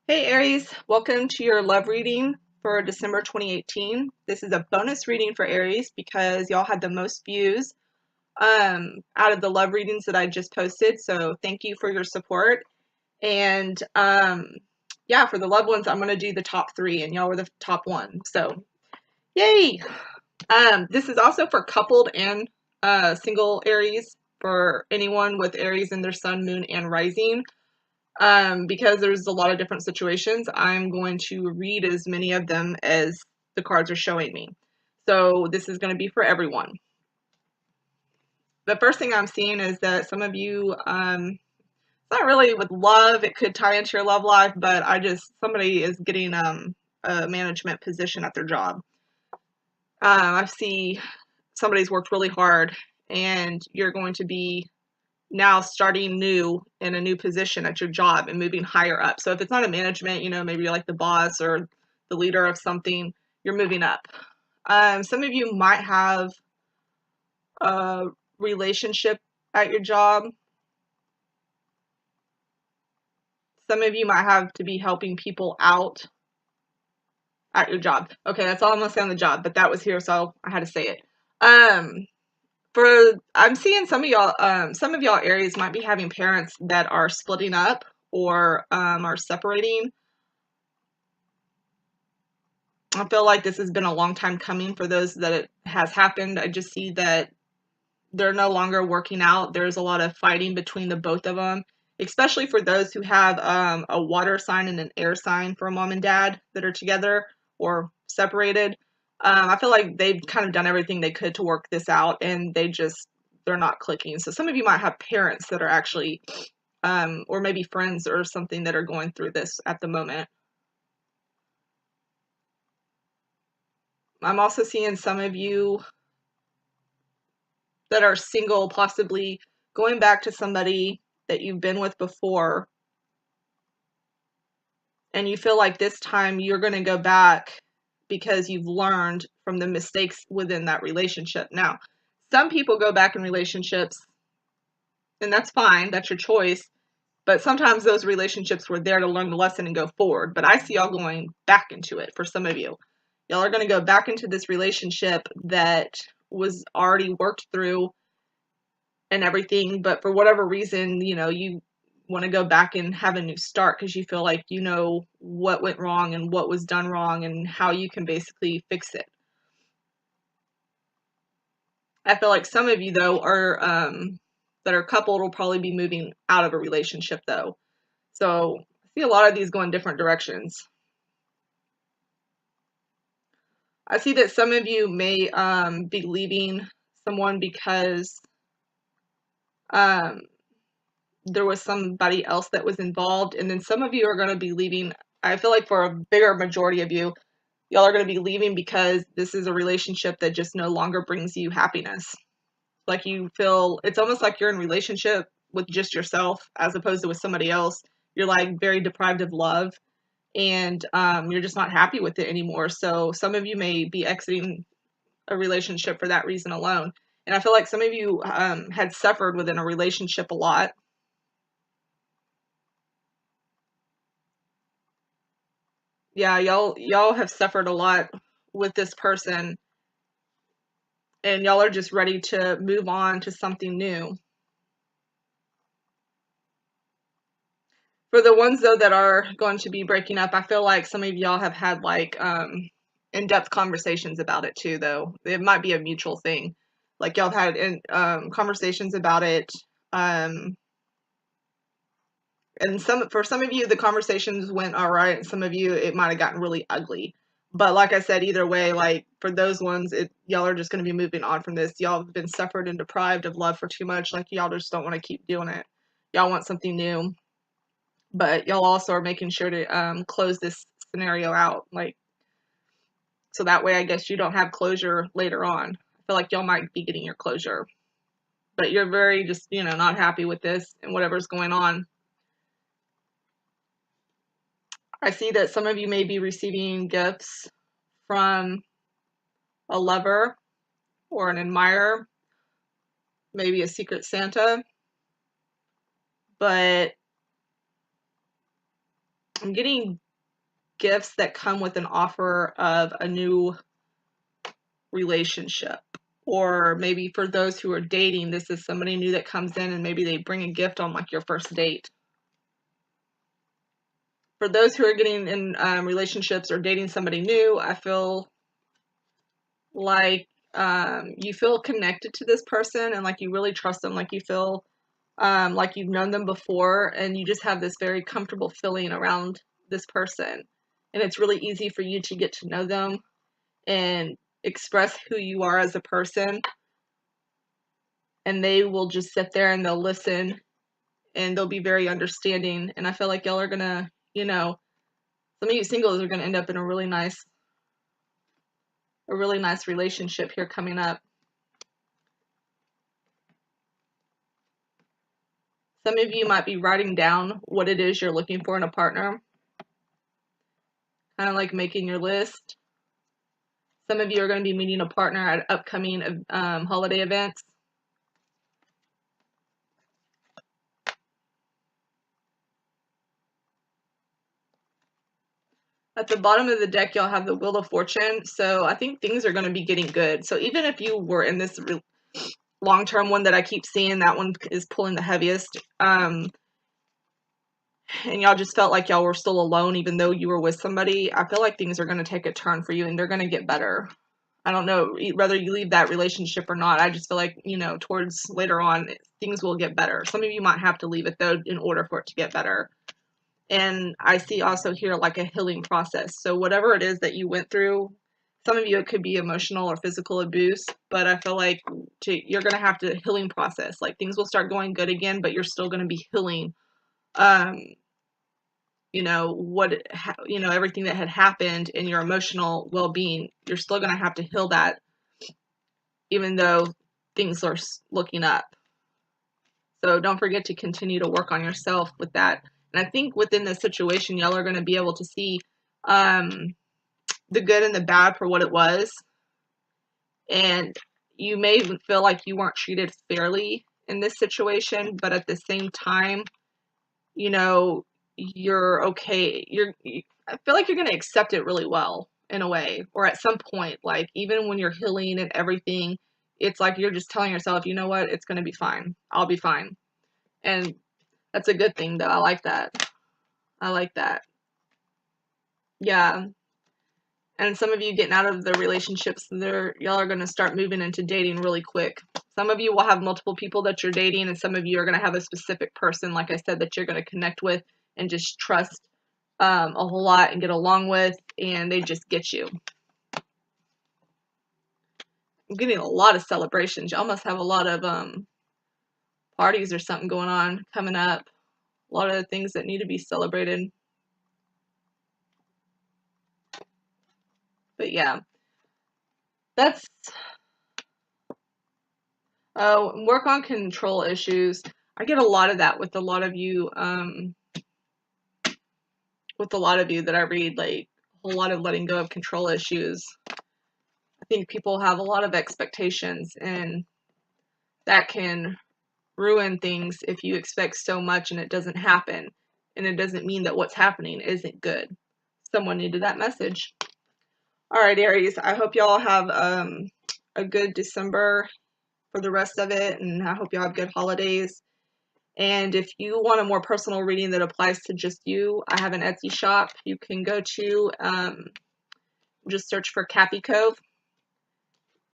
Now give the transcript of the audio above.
Hey Aries, welcome to your love reading for December 2018. This is a bonus reading for Aries because y'all had the most views out of the love readings that I just posted. So thank you for your support. And yeah, for the loved ones, I'm going to do the top three and y'all were the top one. So yay! This is also for coupled and single Aries, for anyone with Aries in their sun, moon, and rising. Because there's a lot of different situations, I'm going to read as many of them as the cards are showing me. So this is going to be for everyone. The first thing I'm seeing is that some of you, it's not really with love, it could tie into your love life, but somebody is getting a management position at their job. I see somebody's worked really hard and you're going to be now starting new in a new position at your job and moving higher up. So if it's not a management, maybe you're like the boss or the leader of something, you're moving up. Some of you might have a relationship at your job. Some of you might have to be helping people out at your job. Okay, that's all I'm gonna say on the job, but that was here, so I had to say it. Um, I'm seeing some of y'all Aries might be having parents that are splitting up or are separating. I feel like this has been a long time coming for those that it has happened. I just see that they're no longer working out. There's a lot of fighting between the both of them, especially for those who have a water sign and an air sign for a mom and dad that are together or separated. I feel like they've kind of done everything they could to work this out, and they're not clicking. So some of you might have parents that are actually, or maybe friends or something that are going through this at the moment. I'm also seeing some of you that are single, possibly going back to somebody that you've been with before, and you feel like this time you're going to go back because you've learned from the mistakes within that relationship. Now, some people go back in relationships, and that's fine, that's your choice, but sometimes those relationships were there to learn the lesson and go forward. But I see y'all going back into it for some of you. Y'all are going to go back into this relationship that was already worked through and everything, but for whatever reason, you want to go back and have a new start because you feel like you know what went wrong and what was done wrong and how you can basically fix it. I feel like some of you though are that are coupled will probably be moving out of a relationship though. So I see a lot of these going different directions. I see that some of you may be leaving someone because um, there was somebody else that was involved, and then some of you are going to be leaving. I feel like for a bigger majority of you, y'all are going to be leaving because this is a relationship that just no longer brings you happiness. Like you feel, it's almost like you're in a relationship with just yourself as opposed to with somebody else. You're like very deprived of love, and you're just not happy with it anymore. So some of you may be exiting a relationship for that reason alone. And I feel like some of you had suffered within a relationship a lot. Yeah, y'all have suffered a lot with this person, and y'all are just ready to move on to something new. For the ones though that are going to be breaking up, I feel like some of y'all have had like in-depth conversations about it too though. It might be a mutual thing. Like y'all have had conversations about it. And for some of you the conversations went all right, and some of you it might have gotten really ugly. But like I said, either way, like for those ones, y'all are just going to be moving on from this. Y'all have been suffered and deprived of love for too much. Like y'all just don't want to keep doing it. Y'all want something new, but y'all also are making sure to close this scenario out, like so that way I guess you don't have closure later on. I feel like y'all might be getting your closure, but you're very just not happy with this and whatever's going on. I see that some of you may be receiving gifts from a lover or an admirer, maybe a secret Santa, but I'm getting gifts that come with an offer of a new relationship. Or maybe for those who are dating, this is somebody new that comes in and maybe they bring a gift on like your first date. For those who are getting in relationships or dating somebody new, I feel like you feel connected to this person and like you really trust them, like you feel like you've known them before, and you just have this very comfortable feeling around this person. And it's really easy for you to get to know them and express who you are as a person. And they will just sit there and they'll listen and they'll be very understanding. And I feel like y'all are gonna, some of you singles are gonna end up in a really nice relationship here coming up. Some of you might be writing down what it is you're looking for in a partner, kind of like making your list. Some of you are going to be meeting a partner at upcoming holiday events. At the bottom of the deck, y'all have the Wheel of Fortune. So I think things are going to be getting good. So even if you were in this long-term one that I keep seeing, that one is pulling the heaviest. And y'all just felt like y'all were still alone even though you were with somebody. I feel like things are going to take a turn for you and they're going to get better. I don't know whether you leave that relationship or not. I just feel like, towards later on, things will get better. Some of you might have to leave it, though, in order for it to get better. And I see also here like a healing process. So whatever it is that you went through, some of you, it could be emotional or physical abuse, but I feel like you're going to have to healing process. Like things will start going good again, but you're still going to be healing, everything that had happened in your emotional well-being. You're still going to have to heal that, even though things are looking up. So don't forget to continue to work on yourself with that. And I think within this situation, y'all are going to be able to see the good and the bad for what it was. And you may feel like you weren't treated fairly in this situation, but at the same time, you're okay. I feel like you're going to accept it really well in a way, or at some point, like even when you're healing and everything, it's like you're just telling yourself, you know what, it's going to be fine. I'll be fine. And that's a good thing, though. I like that. I like that. Yeah. And some of you getting out of the relationships, y'all are going to start moving into dating really quick. Some of you will have multiple people that you're dating, and some of you are going to have a specific person, like I said, that you're going to connect with and just trust a whole lot and get along with, and they just get you. I'm getting a lot of celebrations. Y'all must have a lot of parties or something going on coming up. A lot of things that need to be celebrated. But yeah, that's work on control issues. I get a lot of that with a lot of you that I read, like a whole lot of letting go of control issues. I think people have a lot of expectations, and that can ruin things if you expect so much and it doesn't happen. And it doesn't mean that what's happening isn't good. Someone needed that message. All right, Aries, I hope y'all have a good December for the rest of it, and I hope y'all have good holidays. And if you want a more personal reading that applies to just you, I have an Etsy shop. You can go to, just search for Cappy Cove.